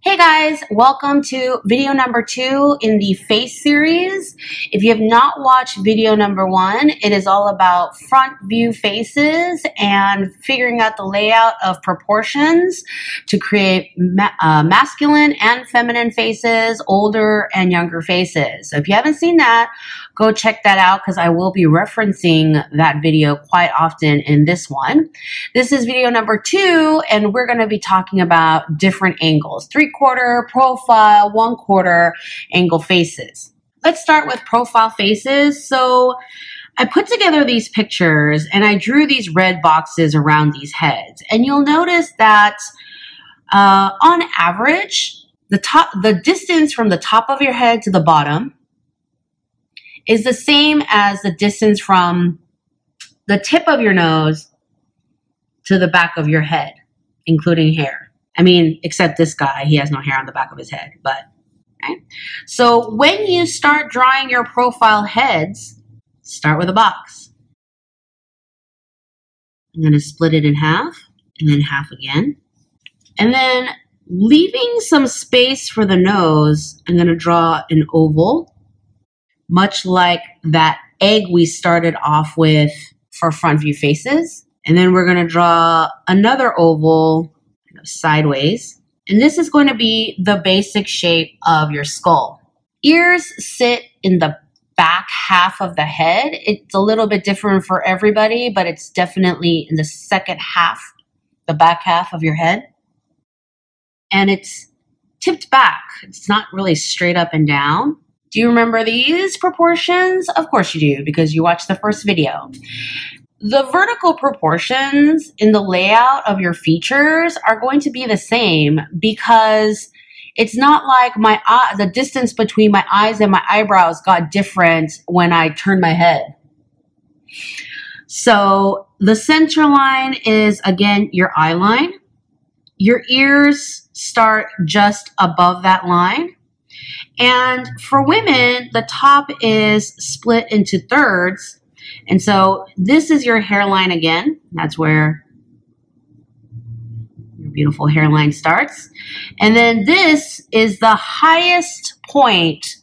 Hey guys, welcome to video number 2 in the face series. If you have not watched video number 1, it is all about front view faces and figuring out the layout of proportions to create masculine and feminine faces, older and younger faces. So if you haven't seen that, go check that out because I will be referencing that video quite often in this one. This is video number 2 and we're going to be talking about different angles. 3/4, profile, 1/4 angle faces. Let's start with profile faces. So I put together these pictures and I drew these red boxes around these heads. And you'll notice that on average, the distance from the top of your head to the bottom is the same as the distance from the tip of your nose to the back of your head, including hair. I mean, except this guy, he has no hair on the back of his head, but, right? So when you start drawing your profile heads, start with a box. I'm going to split it in half and then half again. And then leaving some space for the nose, I'm going to draw an oval, much like that egg we started off with for front view faces. And then we're going to draw another oval sideways. And this is going to be the basic shape of your skull. Ears sit in the back half of the head. It's a little bit different for everybody, but it's definitely in the second half, the back half of your head. And it's tipped back. It's not really straight up and down. Do you remember these proportions? Of course you do, because you watched the first video. The vertical proportions in the layout of your features are going to be the same because it's not like the distance between my eyes and my eyebrows got different when I turned my head. So the center line is, again, your eye line. Your ears start just above that line. And for women, the top is split into thirds. And so this is your hairline again. That's where your beautiful hairline starts. And then this is the highest point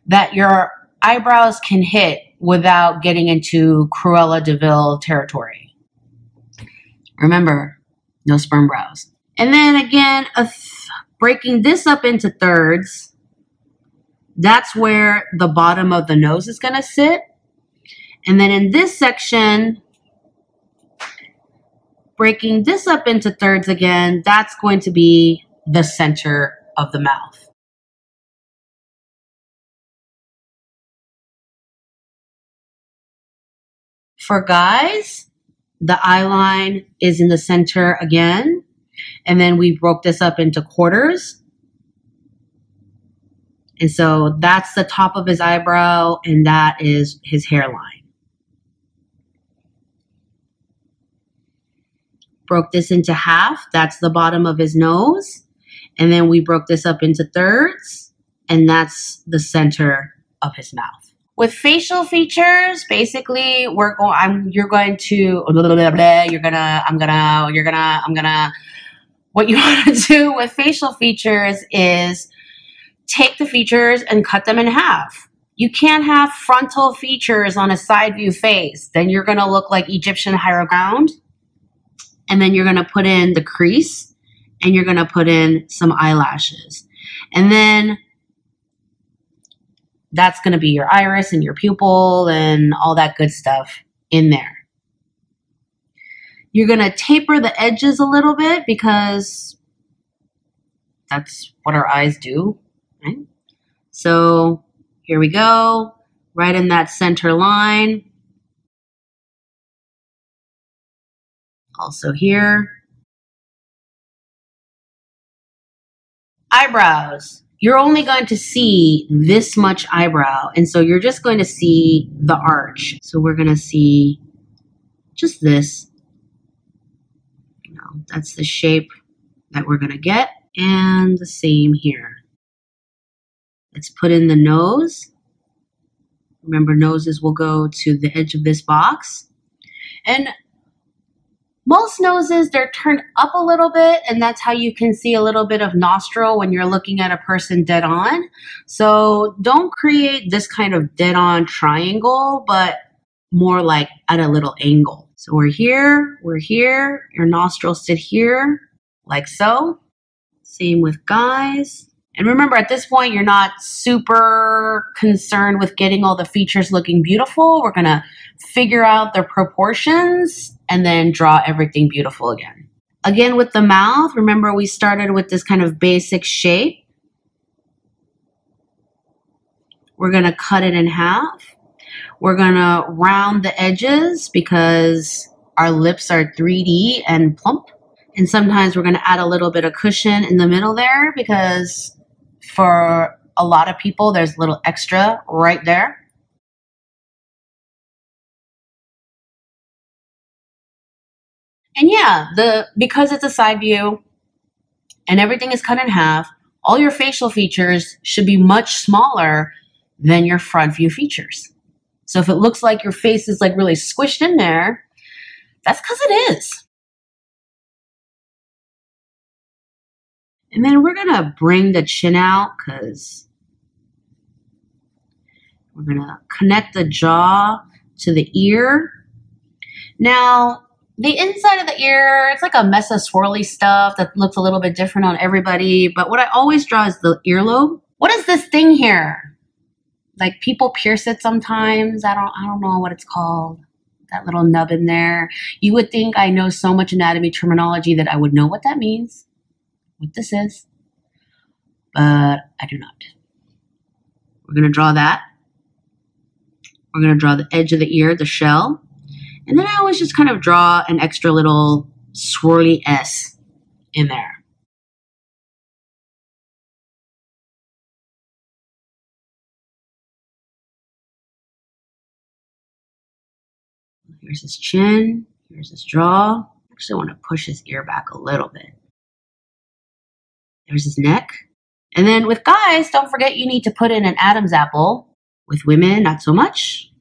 that your eyebrows can hit without getting into Cruella de Vil territory. Remember, no sperm brows. And then again, breaking this up into thirds, that's where the bottom of the nose is going to sit. And then in this section, breaking this up into thirds again, that's going to be the center of the mouth. For guys, the eye line is in the center again. And then we broke this up into quarters. And so that's the top of his eyebrow, and that is his hairline. Broke this into half. That's the bottom of his nose. And then we broke this up into thirds, and that's the center of his mouth. With facial features, basically, what you want to do with facial features is take the features and cut them in half. You can't have frontal features on a side view face. Then you're going to look like Egyptian hieroglyph. And then you're going to put in the crease and you're going to put in some eyelashes. And then that's going to be your iris and your pupil and all that good stuff in there. You're going to taper the edges a little bit because that's what our eyes do. Right? So here we go, right in that center line. Also here. Eyebrows. You're only going to see this much eyebrow, and so you're just going to see the arch. So we're going to see just this. That's the shape that we're going to get, and the same here. Let's put in the nose. Remember, noses will go to the edge of this box. And Most noses, they're turned up a little bit, and that's how you can see a little bit of nostril when you're looking at a person dead on. So don't create this kind of dead on triangle, but more like at a little angle. So we're here, your nostrils sit here, like so. Same with guys. And remember, at this point, you're not super concerned with getting all the features looking beautiful. We're gonna figure out the proportions and then draw everything beautiful again. Again, with the mouth, remember we started with this kind of basic shape. We're gonna cut it in half. We're gonna round the edges because our lips are 3D and plump. And sometimes we're gonna add a little bit of cushion in the middle there because for a lot of people, there's a little extra right there. And yeah, because it's a side view and everything is cut in half, all your facial features should be much smaller than your front view features. So if it looks like your face is like really squished in there, that's because it is. And then we're gonna bring the chin out because we're gonna connect the jaw to the ear. Now, the inside of the ear, it's like a mess of swirly stuff that looks a little bit different on everybody. But what I always draw is the earlobe. What is this thing here? Like people pierce it sometimes. I don't know what it's called. That little nub in there. You would think I know so much anatomy terminology that I would know what that means, what this is, but I do not. We're gonna draw that. We're gonna draw the edge of the ear, the shell. And then I always just kind of draw an extra little swirly S in there. Here's his chin, here's his jaw. Actually, I want to push his ear back a little bit. There's his neck. And then with guys, don't forget you need to put in an Adam's apple. With women, not so much.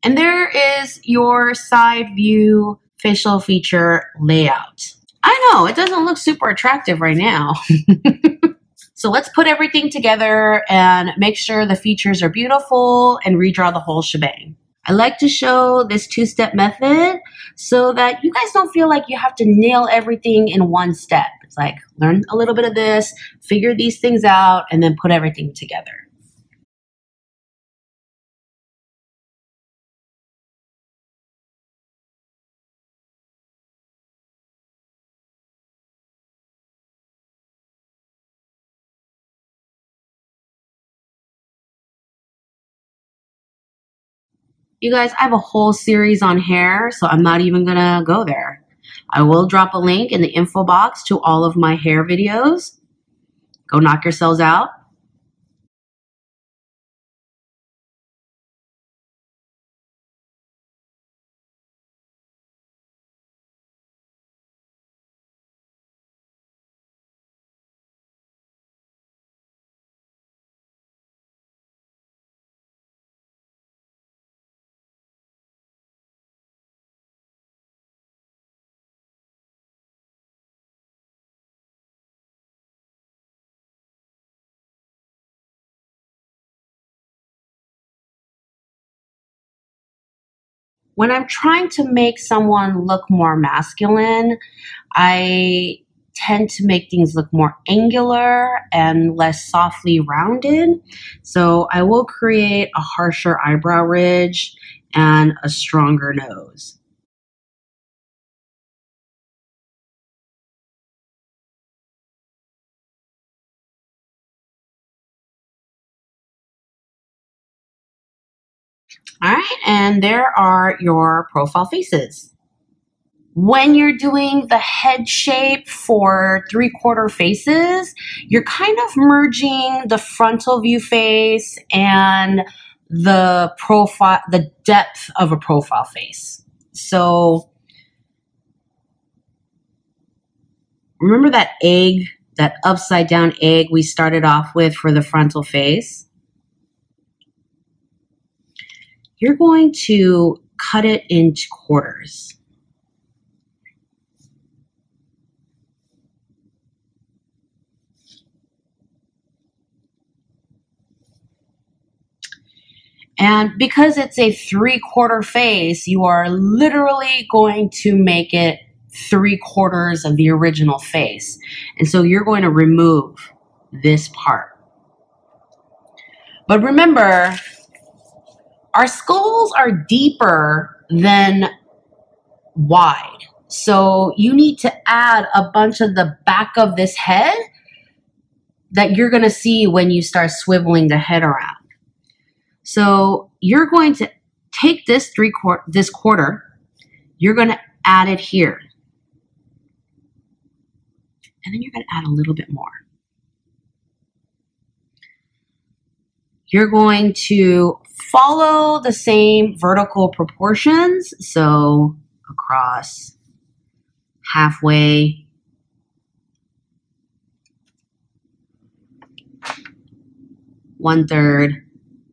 And there is your side view facial feature layout. I know, it doesn't look super attractive right now. So let's put everything together and make sure the features are beautiful and redraw the whole shebang. I like to show this two-step method so that you guys don't feel like you have to nail everything in one step. It's like, learn a little bit of this, figure these things out, and then put everything together. You guys, I have a whole series on hair, so I'm not even gonna go there. I will drop a link in the info box to all of my hair videos. Go knock yourselves out. When I'm trying to make someone look more masculine, I tend to make things look more angular and less softly rounded. So I will create a harsher eyebrow ridge and a stronger nose. All right, and there are your profile faces. When you're doing the head shape for 3/4 faces, you're kind of merging the frontal view face and the profile, the depth of a profile face. So remember that egg, that upside down egg we started off with for the frontal face? You're going to cut it into quarters. And because it's a 3/4 face, you are literally going to make it 3/4 of the original face. And so you're going to remove this part. But remember, our skulls are deeper than wide. So you need to add a bunch of the back of this head that you're going to see when you start swiveling the head around. So you're going to take this quarter, you're going to add it here. And then you're going to add a little bit more. You're going to follow the same vertical proportions. So across, halfway, one-third,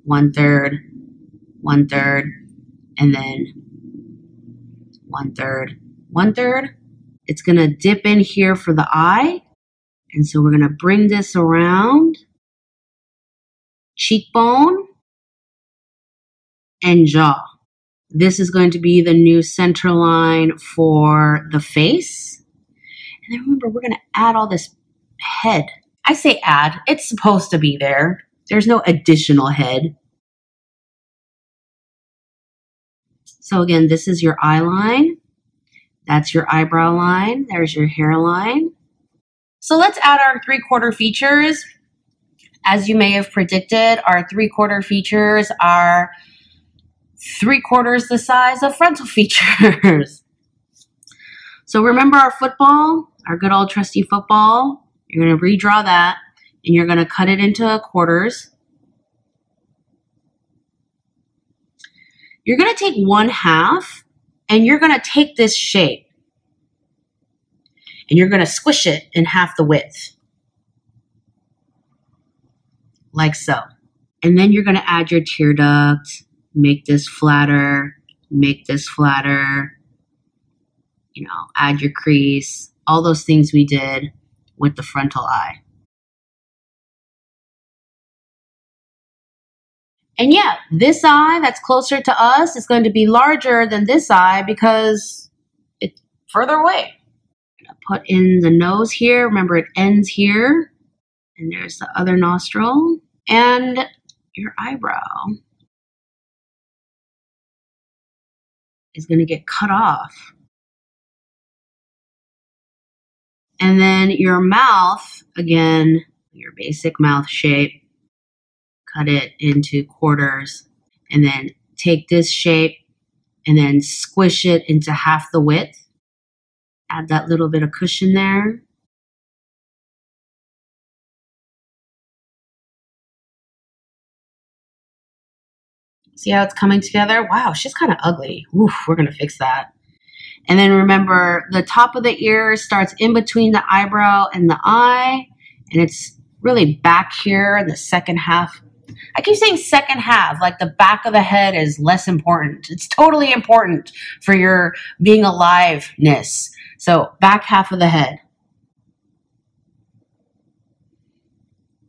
one-third, one-third, and then one-third, one-third. It's going to dip in here for the eye. And so we're going to bring this around, cheekbone, and jaw. This is going to be the new center line for the face. And then remember, we're going to add all this head. I say add, it's supposed to be there. There's no additional head. So again, this is your eye line. That's your eyebrow line. There's your hairline. So let's add our 3/4 features. As you may have predicted, our 3/4 features are 3/4 the size of frontal features. So remember our football, our good old trusty football. You're going to redraw that and you're going to cut it into quarters. You're going to take 1/2 and you're going to take this shape and you're going to squish it in half the width. Like so. And then you're going to add your tear duct, make this flatter, make this flatter, you know, add your crease, all those things we did with the frontal eye. And yeah, this eye that's closer to us is going to be larger than this eye because it's further away. I'm going to put in the nose here. Remember, it ends here. And there's the other nostril. And your eyebrow is going to get cut off. And then your mouth, again, your basic mouth shape, cut it into quarters, and then take this shape and then squish it into half the width. Add that little bit of cushion there. See how it's coming together? Wow, she's kind of ugly. Oof, we're going to fix that. And then remember, the top of the ear starts in between the eyebrow and the eye, and it's really back here in the second half. I keep saying second half, like the back of the head is less important. It's totally important for your being aliveness. So back half of the head.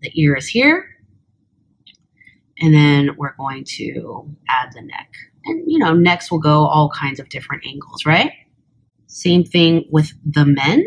The ear is here. And then we're going to add the neck. And, you know, necks will go all kinds of different angles, right? Same thing with the men.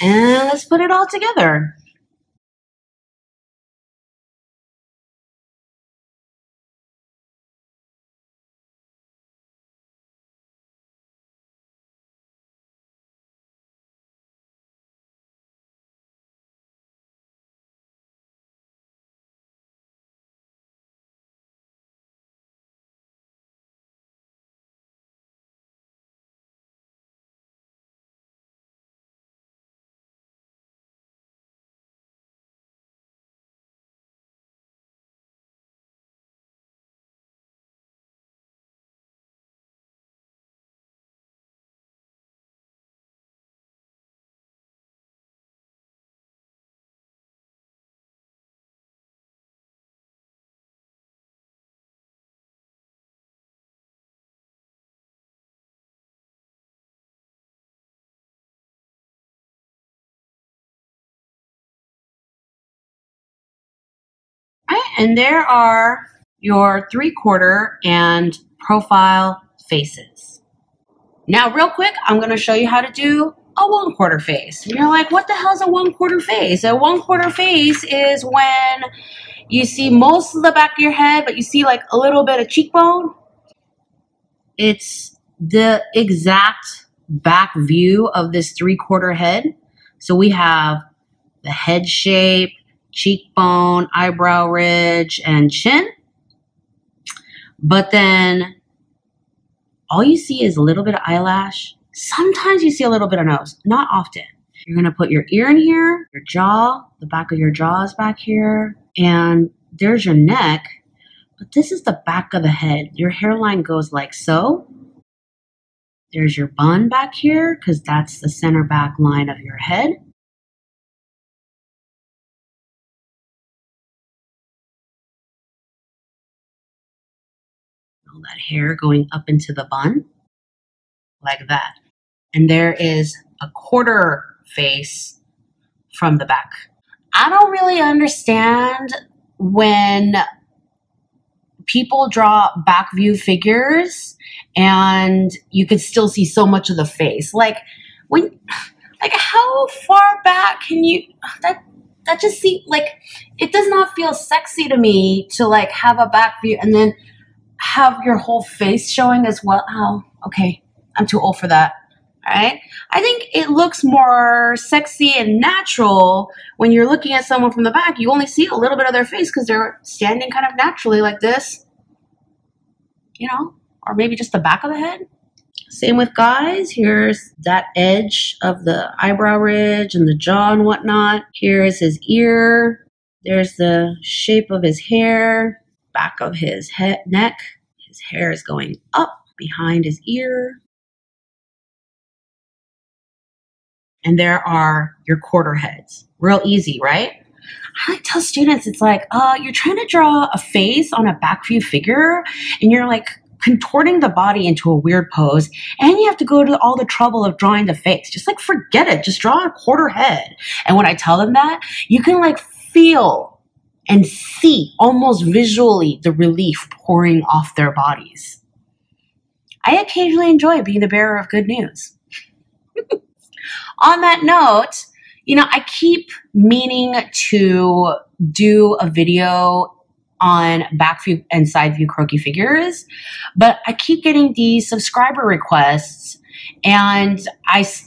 And let's put it all together. And there are your 3/4 and profile faces. Now, real quick, I'm going to show you how to do a 1/4 face. And you're like, what the hell is a 1/4 face? A 1/4 face is when you see most of the back of your head, but you see like a little bit of cheekbone. It's the exact back view of this 3/4 head. So we have the head shape, cheekbone, eyebrow ridge, and chin. But then all you see is a little bit of eyelash. Sometimes you see a little bit of nose, not often. You're gonna put your ear in here, your jaw, the back of your jaw is back here, and there's your neck, but this is the back of the head. Your hairline goes like so. There's your bun back here, because that's the center back line of your head. All that hair going up into the bun, like that. And there is a 1/4 face from the back. I don't really understand when people draw back view figures and you could still see so much of the face. Like how far back can you, that just seems like, it does not feel sexy to me to like have a back view and then have your whole face showing as well. Oh, okay. I'm too old for that. All right. I think it looks more sexy and natural when you're looking at someone from the back. You only see a little bit of their face because they're standing kind of naturally like this, you know, or maybe just the back of the head. Same with guys. Here's that edge of the eyebrow ridge and the jaw and whatnot. Here is his ear. There's the shape of his hair, back of his head, neck. His hair is going up behind his ear. And there are your 1/4 heads. Real easy, right? I like to tell students, it's like, you're trying to draw a face on a back view figure, and you're like contorting the body into a weird pose, and you have to go to all the trouble of drawing the face. Just like forget it. Just draw a 1/4 head. And when I tell them that, you can like feel and see almost visually the relief pouring off their bodies. I occasionally enjoy being the bearer of good news. On that note, you know, I keep meaning to do a video on back view and side view croquis figures, but I keep getting these subscriber requests, and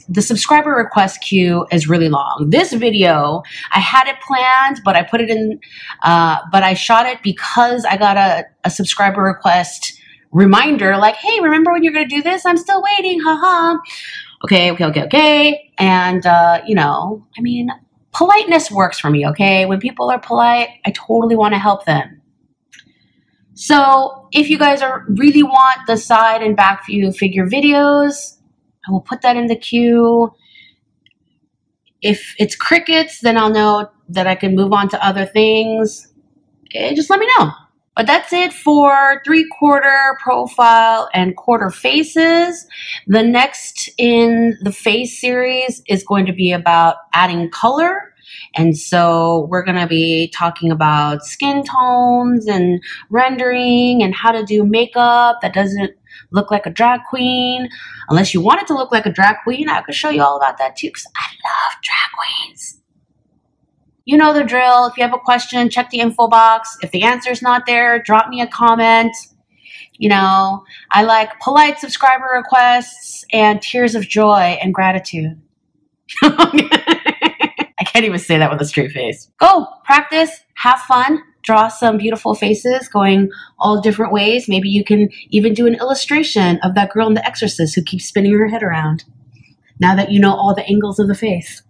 the subscriber request queue is really long. This video, I had it planned, but I put it in, but I shot it because I got a subscriber request reminder like, hey, remember when you're going to do this? I'm still waiting, haha. Okay. And, you know, I mean, politeness works for me, okay? When people are polite, I totally want to help them. So if you guys really want the side and back view figure videos, I will put that in the queue. If it's crickets, then I'll know that I can move on to other things. Okay, just let me know. But that's it for 3/4, profile, and 1/4 faces. The next in the face series is going to be about adding color. And so we're going to be talking about skin tones and rendering and how to do makeup that doesn't look like a drag queen. Unless you want it to look like a drag queen, I could show you all about that too, because I love drag queens. You know the drill. If you have a question, check the info box. If the answer's not there, drop me a comment. You know, I like polite subscriber requests and tears of joy and gratitude. I can't even say that with a straight face. Go, practice, have fun, draw some beautiful faces going all different ways. Maybe you can even do an illustration of that girl in The Exorcist who keeps spinning her head around. Now that you know all the angles of the face.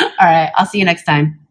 All right, I'll see you next time.